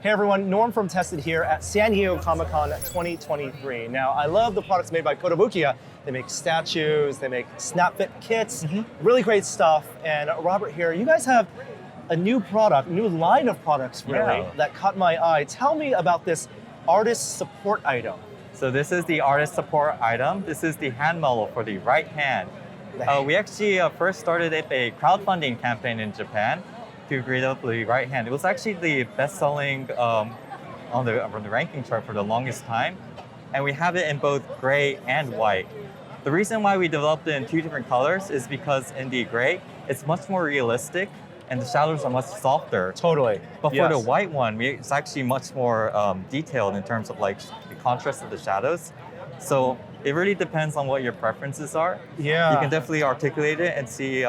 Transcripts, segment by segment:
Hey everyone, Norm from Tested here at San Diego Comic-Con 2023. Now, I love the products made by Kotobukiya. They make statues, they make snap fit kits, really great stuff. And Robert here, you guys have a new product, new line of products really, that caught my eye. Tell me about this artist support item. So this is the artist support item. This is the hand model for the right hand. We actually first started a crowdfunding campaign in Japan to create up the right hand. It was actually the best-selling on the ranking chart for the longest time, and we have it in both gray and white. The reason why we developed it in two different colors is because in the gray, it's much more realistic and the shadows are much softer. Totally. But for the white one, it's actually much more detailed in terms of like the contrast of the shadows. So it really depends on what your preferences are. Yeah. You can definitely articulate it and see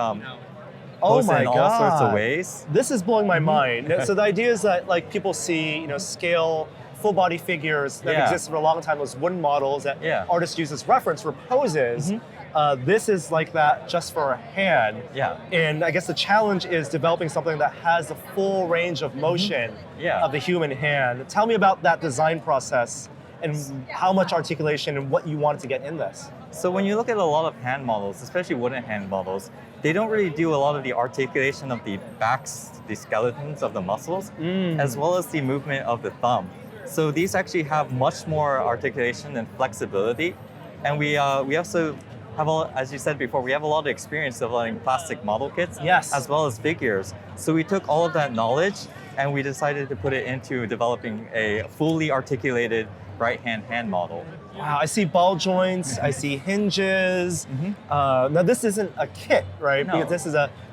oh my in God. all sorts of ways. This is blowing my mind. So the idea is that like people see, scale full body figures that existed for a long time, those wooden models that artists use as reference for poses. This is like that just for a hand. And I guess the challenge is developing something that has the full range of motion of the human hand. Tell me about that design process and how much articulation and what you wanted to get in this. So when you look at a lot of hand models, especially wooden hand models, they don't really do a lot of the articulation of the backs, the skeletons of the muscles, as well as the movement of the thumb. So these actually have much more articulation and flexibility. And we also have, as you said before, we have a lot of experience developing plastic model kits, as well as figures. So we took all of that knowledge and we decided to put it into developing a fully articulated right-hand hand model. Wow, I see ball joints, I see hinges. Now this isn't a kit, right? No. Because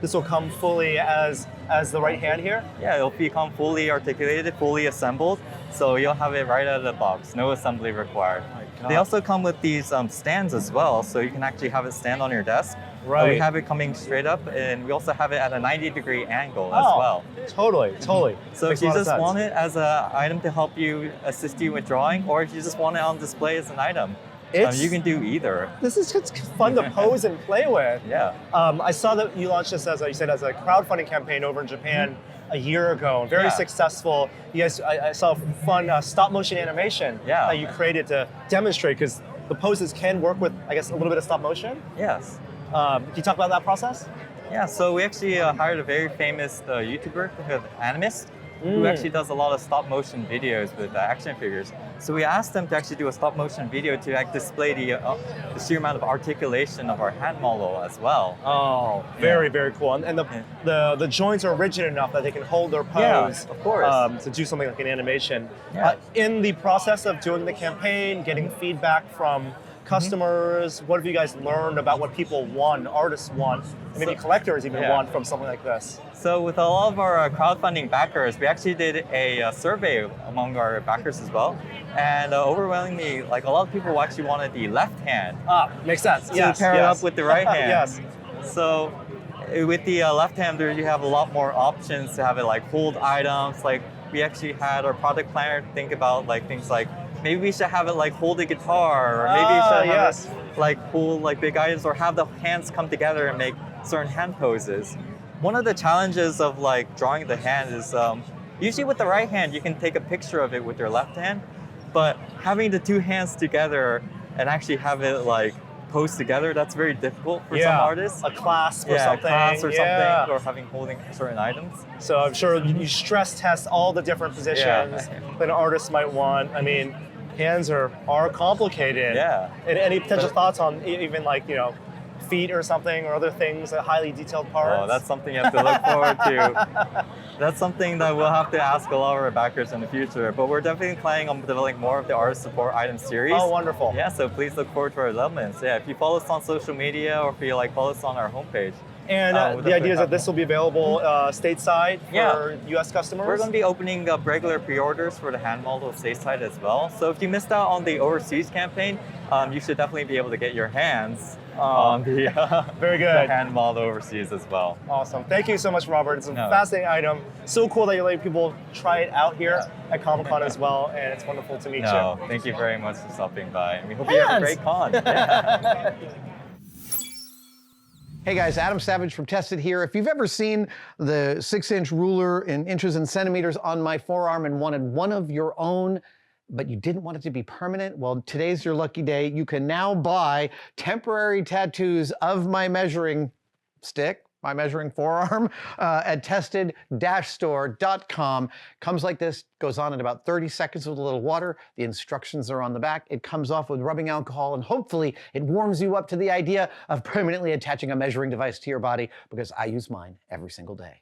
this will come fully as the right hand here? Yeah, it'll become fully articulated, fully assembled. So you'll have it right out of the box, no assembly required. They also come with these stands as well, so you can actually have it stand on your desk. Right. We have it coming straight up, and we also have it at a 90-degree angle as well. Totally. So if you just want it as an item to help you, assist you with drawing, or if you just want it on display as an item, you can do either. This is just fun to pose and play with. I saw that you launched this, as you said, as a crowdfunding campaign over in Japan a year ago. Very successful. You guys, I saw fun stop motion animation that you created to demonstrate, because the poses can work with, I guess, a little bit of stop motion. Yes. Can you talk about that process? Yeah, so we actually hired a very famous YouTuber, Animist, who actually does a lot of stop motion videos with action figures. So we asked them to actually do a stop motion video to display the sheer amount of articulation of our hand model as well. Oh, very, very cool. And the joints are rigid enough that they can hold their pose of course. to do something like an animation. In the process of doing the campaign, getting feedback from customers, what have you guys learned about what people want, artists want, and maybe collectors even want from something like this? So with a lot of our crowdfunding backers, we actually did a survey among our backers as well. And overwhelmingly, like a lot of people actually wanted the left hand. Makes sense. To pair it up with the right hand. Yes. So with the left hand, you have a lot more options to have it like hold items. Like we actually had our product planner think about like things like, maybe we should have it like hold a guitar, or maybe we should have it like pull like big items, or have the hands come together and make certain hand poses. One of the challenges of like drawing the hand is usually with the right hand, you can take a picture of it with your left hand, but having the two hands together and actually have it like pose together, that's very difficult for some artists. A clasp or something. A clasp or something, or holding certain items. So I'm sure you stress test all the different positions that an artist might want. I mean, hands are complicated. And any potential thoughts on even like, feet or something, or other things, highly detailed parts? Oh, that's something you have to look forward to. That's something that we'll have to ask a lot of our backers in the future, but we're definitely planning on developing more of the artist support item series. Oh, wonderful. Yeah, so please look forward to our developments. Yeah, if you follow us on social media, or if you follow us on our homepage. And the idea is that this will be available stateside for US customers? We're going to be opening up regular pre-orders for the hand model stateside as well. So if you missed out on the overseas campaign, you should definitely be able to get your hands on the, very good. the hand model overseas as well. Awesome. Thank you so much, Robert. It's a fascinating item. So cool that you let people try it out here at Comic-Con as well, and it's wonderful to meet you. Thank you very much for stopping by. We hope you have a great con. Hey guys, Adam Savage from Tested here. If you've ever seen the 6-inch ruler in inches and centimeters on my forearm and wanted one of your own, but you didn't want it to be permanent, well, today's your lucky day. You can now buy temporary tattoos of my measuring stick, my measuring forearm, at tested-store.com. Comes like this, goes on in about 30 seconds with a little water. The instructions are on the back. It comes off with rubbing alcohol, and hopefully it warms you up to the idea of permanently attaching a measuring device to your body, because I use mine every single day.